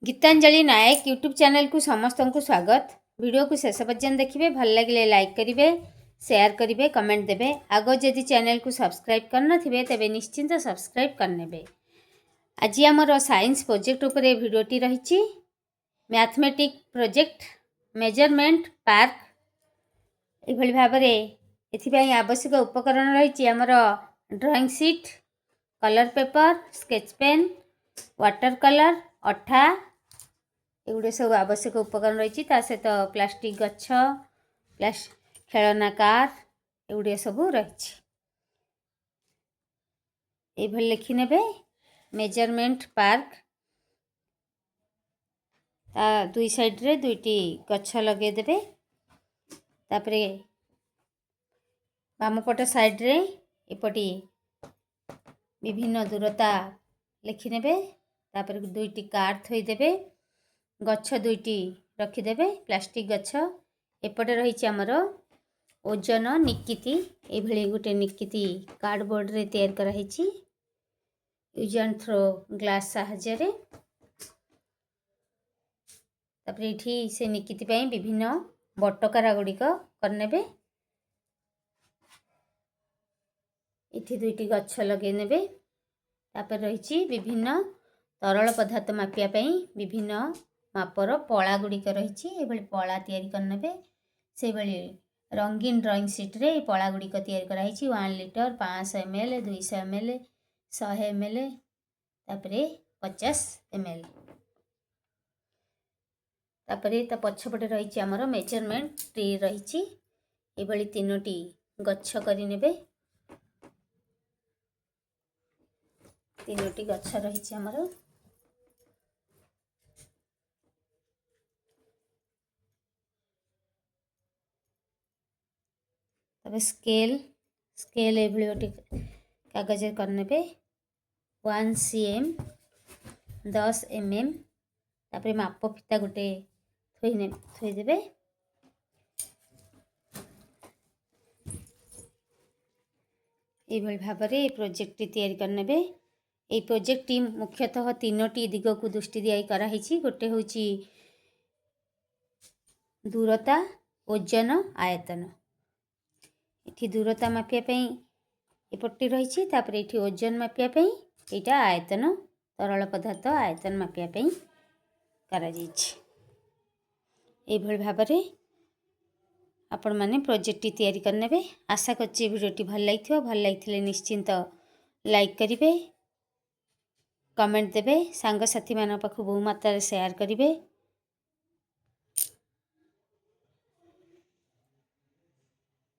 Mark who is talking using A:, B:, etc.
A: गीतांजलि नायक YouTube channel को समस्त को स्वागत। वीडियो को शेष पर्यंत देखिए, भल लगे लाइक करेंगे, शेयर करेंगे, कमेंट देवे। आग जदि चैनल को सब्सक्राइब करना तेज निश्चिंत सब्सक्राइब करने। आज आमर साइंस प्रोजेक्ट उपरे भिडटी रही मैथमेटिक प्रोजेक्ट मेजरमेंट पार्क ये भाव में आवश्यक उपकरण रही आमर drawing sheet, colour paper, sketch pen, water colour, अठा एगुड़े सब आवश्यक उपकरण रही सहित प्लास्टिक गछ, खेलना कार एगुड़े सब रही। ये लिखी ने मेजरमेंट पार्क दुई साइड रे दुईटी गछ लगेदेवे। तापरे बामपट साइड रे एपटी विभिन्न दूरता लिखिने। तापर दुईटी कार थोईदेवे, गछ दुईटी रखिदेवे, प्लास्टिक गछ। एपटे रही आमर ओजन निकिति, ये गोटे निकिति कार्डबोर्ड रे तैयार कराई यूज एंड थ्रो ग्लास साहाय्य। तापर ये से निकिति पाई विभिन्न बटकारा गुड़िक करने। इठी दुईटी गछ लगे ने। तापर रही विभिन्न तरल पदार्थ मापिया विभिन्न मापर पला गुड़िक रही। ये पला तैयारी करने से रंगीन ड्राइंग शीट रे पला गुड़िक तैयारी कराई 1 लीटर, 500 ml, 200 ml, 100 ml, तापर 50 ml। तापर ता पछपटे रही आमर मेजरमेंट ट्री रही। ये तीनोटी गछ करने। तीनोटी गछ रही आमर। तब स्केल ये गोटे कागज करने 1 cm, 10 mm। तापर माप फिता गोटे थोईदेवे। ये भाव में प्रोजेक्ट तैयारी करने। ये प्रोजेक्ट टीम मुख्यतः तीनोटी दिग को दृष्टि दिखाई कराई। गोटे हूँ दूरता, ओजन, आयतन। ये दूरता मापियापी एपट्टी रही। तापर ये ओजन मापियापी यहाँ आयतन, तरल पदार्थ आयतन मापियापी करा ये भाव में आपण मैंने प्रोजेक्ट तैयारी करने। आशा करछि वीडियोटी भल लगी निश्चिंत लाइक करेंगे, कमेंट देवे, सांग साथी मान पाखु बहु मात्रा शेयर करेंगे।